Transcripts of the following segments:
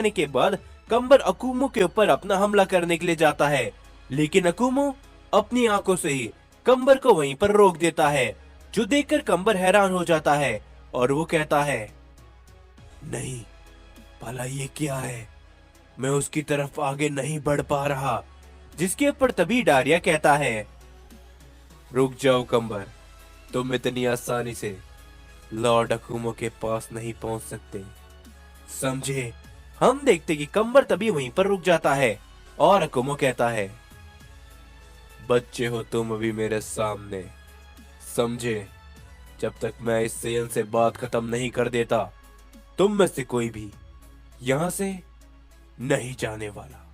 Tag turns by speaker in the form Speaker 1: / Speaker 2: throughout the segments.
Speaker 1: जाने के बाद कंबर अकुमो के ऊपर अपना हमला करने के लिए जाता है, लेकिन अकुमो अपनी आंखों से ही कंबर को वहीं पर रोक देता है, जो देखकर कंबर हैरान हो जाता है और वो कहता है, नहीं, भला ये क्या है, मैं उसकी तरफ आगे नहीं बढ़ पा रहा। जिसके ऊपर तभी डारिया कहता है, रुक जाओ कंबर, तुम इतनी आसानी से लॉर्ड अकुमो के पास नहीं पहुंच सकते, समझे। हम देखते कि कंबर तभी वहीं पर रुक जाता है और अकुमो कहता है, बच्चे हो तुम अभी मेरे सामने, समझे। जब तक मैं इस सेयन से बात खत्म नहीं कर देता, तुम में से कोई भी यहां से नहीं जाने वाला,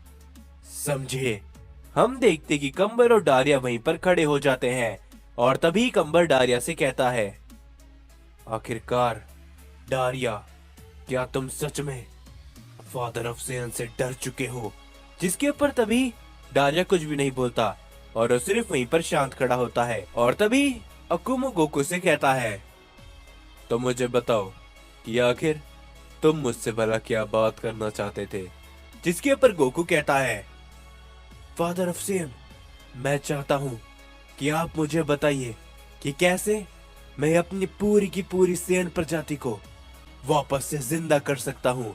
Speaker 1: समझे। हम देखते कि कंबर और डारिया वहीं पर खड़े हो जाते हैं और तभी कंबर डारिया से कहता है, आखिरकार डारिया, क्या तुम सच में फादर ऑफ सेयन से डर चुके हो। जिसके ऊपर तभी डारिया कुछ भी नहीं बोलता और वो सिर्फ वहीं पर शांत खड़ा होता है और तभी अकुमो गोकू से कहता है, तो मुझे बताओ कि आखिर तुम मुझसे भला क्या बात करना चाहते थे। जिसके ऊपर गोकू कहता है, फादर ऑफ सेयन, मैं चाहता हूँ कि आप मुझे बताइए कि कैसे मैं अपनी पूरी की पूरी सेयन प्रजाति को वापस से जिंदा कर सकता हूँ।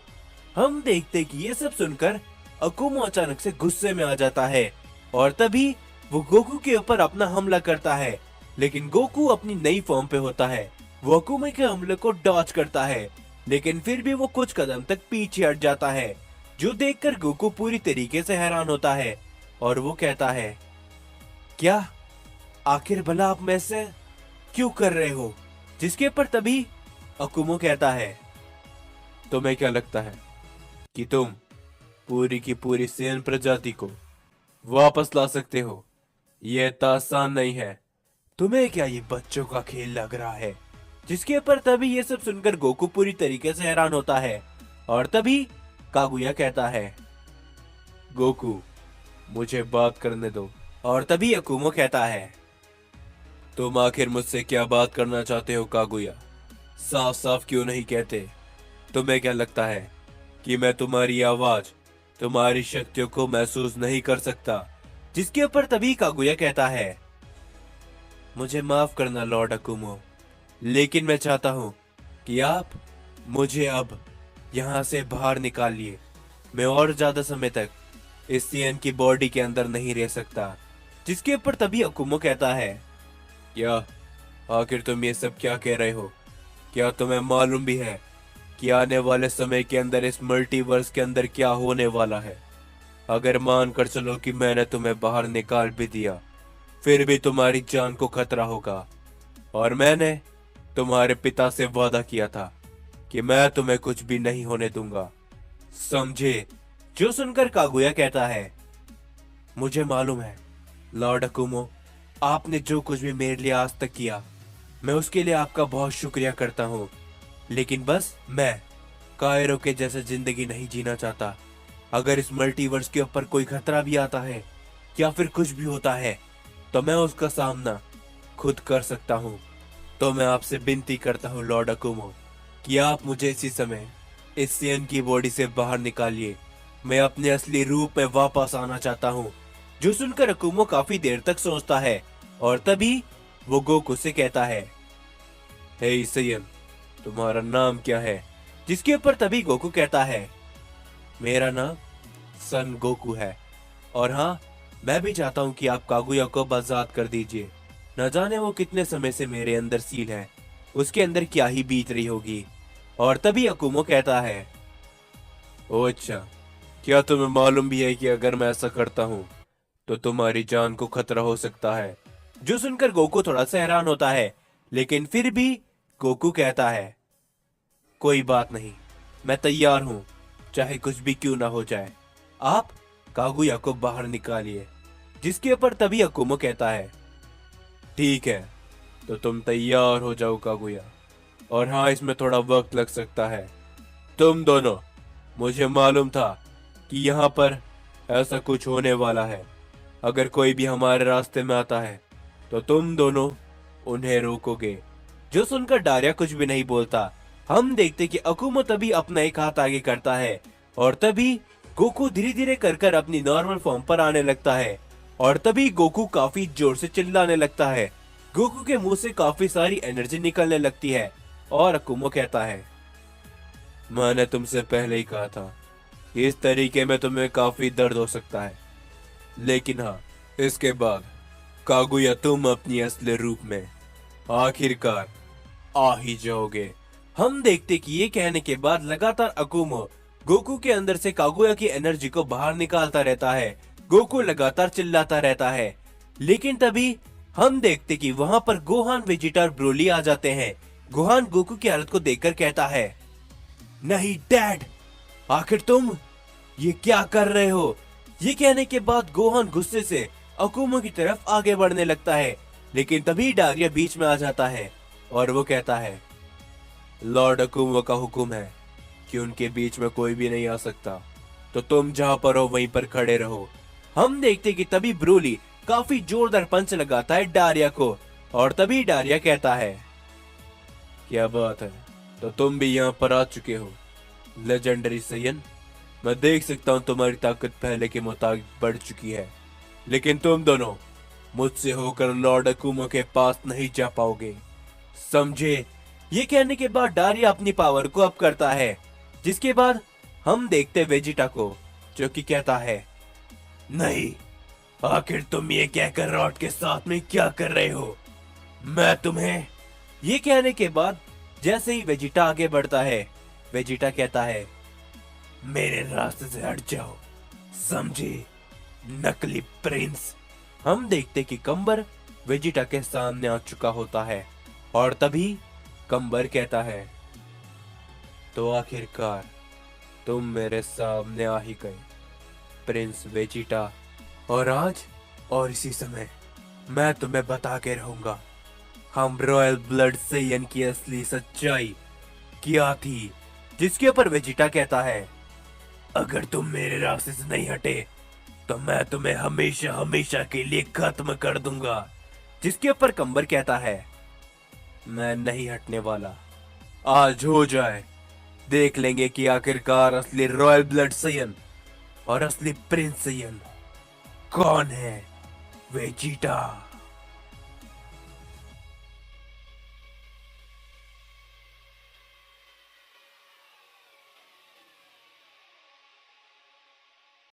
Speaker 1: हम देखते कि ये सब सुनकर अकुमो अचानक से गुस्से में आ जाता है और तभी वो गोकू के ऊपर अपना हमला करता है, लेकिन गोकू अपनी नई फॉर्म पे होता है। वो अकुमे के हमले को डॉज करता है, लेकिन फिर भी वो कुछ कदम तक पीछे हट जाता है, जो देखकर गोकू पूरी तरीके से हैरान होता है और वो कहता है, क्या, आखिर भला आप में से क्यों कर रहे हो। जिसके पर तभी अकुमो कहता है, तुम्हें क्या लगता है कि तुम पूरी की पूरी सेन प्रजाति को वापस ला सकते हो। यह इतना आसान नहीं है। तुम्हें क्या ये बच्चों का खेल लग रहा है। जिसके ऊपर तभी ये सब सुनकर गोकू पूरी तरीके से हैरान होता है और तभी कागुया कहता है, गोकू, मुझे बात करने दो। और तभी अकुमो कहता है, तुम आखिर मुझसे क्या बात करना चाहते हो कागुया, साफ साफ क्यों नहीं कहते। तुम्हें क्या लगता है कि मैं तुम्हारी आवाज, तुम्हारी शक्तियों को महसूस नहीं कर सकता। जिसके ऊपर तभी कागुया कहता है, मुझे माफ करना लॉर्ड अकुमो, लेकिन मैं चाहता हूँ कि आप मुझे अब यहाँ से बाहर निकालिए। मैं और ज्यादा समय तक इस सीएन की बॉडी के अंदर नहीं रह सकता। जिसके ऊपर तभी अकुमो कहता है, क्या, आखिर तुम ये सब क्या कह रहे हो। क्या तुम्हें मालूम भी है कि आने वाले समय के अंदर इस मल्टीवर्स के अंदर क्या होने वाला है। अगर मान कर चलो कि मैंने तुम्हें बाहर निकाल भी दिया, फिर भी तुम्हारी जान को खतरा होगा। और मैंने तुम्हारे पिता से वादा किया था कि मैं तुम्हें कुछ भी नहीं होने दूंगा, समझे। जो सुनकर कागुया कहता है, मुझे मालूम है लॉर्ड अकुमो, आपने जो कुछ भी मेरे लिए आज तक किया, मैं उसके लिए आपका बहुत शुक्रिया करता हूँ। लेकिन बस मैं कायरो के जैसे जिंदगी नहीं जीना चाहता। अगर इस मल्टीवर्स के ऊपर कोई खतरा भी आता है या फिर कुछ भी होता है, तो मैं उसका सामना खुद कर सकता हूँ। तो मैं आपसे विनती करता हूँ लॉर्ड अकुमो कि आप मुझे इसी समय इस सीएन की बॉडी से बाहर निकालिए। मैं अपने असली रूप में वापस आना चाहता हूँ। जो सुनकर अकुमो काफी देर तक सोचता है और तभी वो गोकू से कहता है, हे सीएन, तुम्हारा नाम क्या है। जिसके ऊपर तभी गोकू कहता है, मेरा नाम सन गोकू है, और हाँ, मैं भी चाहता हूँ कि आप कागुया को आजाद कर दीजिए। न जाने वो कितने समय से मेरे अंदर सील है, उसके अंदर क्या ही बीत रही होगी। और तभी अकुमो कहता है, ओ अच्छा, क्या तुम्हें मालूम भी है कि अगर मैं ऐसा करता हूँ तो तुम्हारी जान को खतरा हो सकता है। जो सुनकर गोकू थोड़ा सा हैरान होता है, लेकिन फिर भी गोकू कहता है, कोई बात नहीं, मैं तैयार हूँ, चाहे कुछ भी क्यों ना हो जाए। आप कागुया को बाहर निकालिए। जिसके ऊपर तभी अकुमो कहता है, ठीक है, तो तुम तैयार हो जाओ कागुया, और हाँ, इसमें थोड़ा वक्त लग सकता है। तुम दोनों, मुझे मालूम था कि यहाँ पर ऐसा कुछ होने वाला है। अगर कोई भी हमारे रास्ते में आता है तो तुम दोनों उन्हें रोकोगे। जो सुनकर डारिया कुछ भी नहीं बोलता। हम देखते कि अकुमो तभी अपना एक हाथ आगे करता है और तभी गोकू धीरे धीरे कर कर अपनी नॉर्मल फॉर्म पर आने लगता है। और तभी गोकू काफी जोर से चिल्लाने लगता है। गोकू के मुंह से काफी सारी एनर्जी निकलने लगती है और अकुमो कहता है, मैंने तुमसे पहले ही कहा था, इस तरीके में तुम्हें काफी दर्द हो सकता है, लेकिन हाँ, इसके बाद कागुया तुम अपनी असली रूप में आखिरकार आ ही जाओगे। हम देखते कि ये कहने के बाद लगातार अकुमो गोकू के अंदर से कागुया की एनर्जी को बाहर निकालता रहता है। गोकू लगातार चिल्लाता रहता है, लेकिन तभी हम देखते कि वहां पर गोहान, वेजिटा और ब्रोली आ जाते हैं। गोहान गोकू की हालत को देखकर कहता है, नहीं डैड, आखिर तुम ये क्या कर रहे हो? ये कहने के बाद गोहान गुस्से से अकुमो की तरफ आगे बढ़ने लगता है, लेकिन तभी डारिया बीच में आ जाता है और वो कहता है, लॉर्ड अकुमो का हुक्म है कि उनके बीच में कोई भी नहीं आ सकता, तो तुम जहां पर हो वहीं पर खड़े रहो। हम देखते कि तभी ब्रोली काफी जोरदार पंच लगाता है डारिया को, और तभी डारिया कहता है, क्या बात है, तो तुम भी यहाँ पर आ चुके हो लेजेंडरी सैयन। मैं देख सकता हूँ तुम्हारी ताकत पहले के मुताबिक बढ़ चुकी है, लेकिन तुम दोनों मुझसे होकर लॉर्ड अकुमो के पास नहीं जा पाओगे, समझे? ये कहने के बाद डारिया अपनी पावर को अप करता है, जिसके बाद हम देखते वेजिटा को, जो कि कहता है, नहीं, आखिर तुम ये कहकर रॉड के साथ में क्या कर रहे हो? मैं तुम्हें। ये कहने के बाद जैसे ही वेजिटा आगे बढ़ता है, वेजिटा कहता है, मेरे रास्ते से हट जाओ, समझे नकली प्रिंस। हम देखते कि कंबर वेजिटा के सामने आ चुका होता है, और तभी कंबर कहता है, तो आखिरकार तुम मेरे सामने आ ही गए प्रिंस वेजिटा, और आज और इसी समय मैं तुम्हें बता के रहूंगा हम रॉयल ब्लड सेयन की असली सच्चाई क्या थी। जिसके ऊपर वेजिटा कहता है, अगर तुम मेरे रास्ते से नहीं हटे तो मैं तुम्हें हमेशा हमेशा के लिए खत्म कर दूंगा। जिसके ऊपर कंबर कहता है, मैं नहीं हटने वाला, आज हो जाए, देख लेंगे कि आखिरकार असली रॉयल ब्लड सेयन और असली प्रिंस सेयन कौन है। वेजिटा।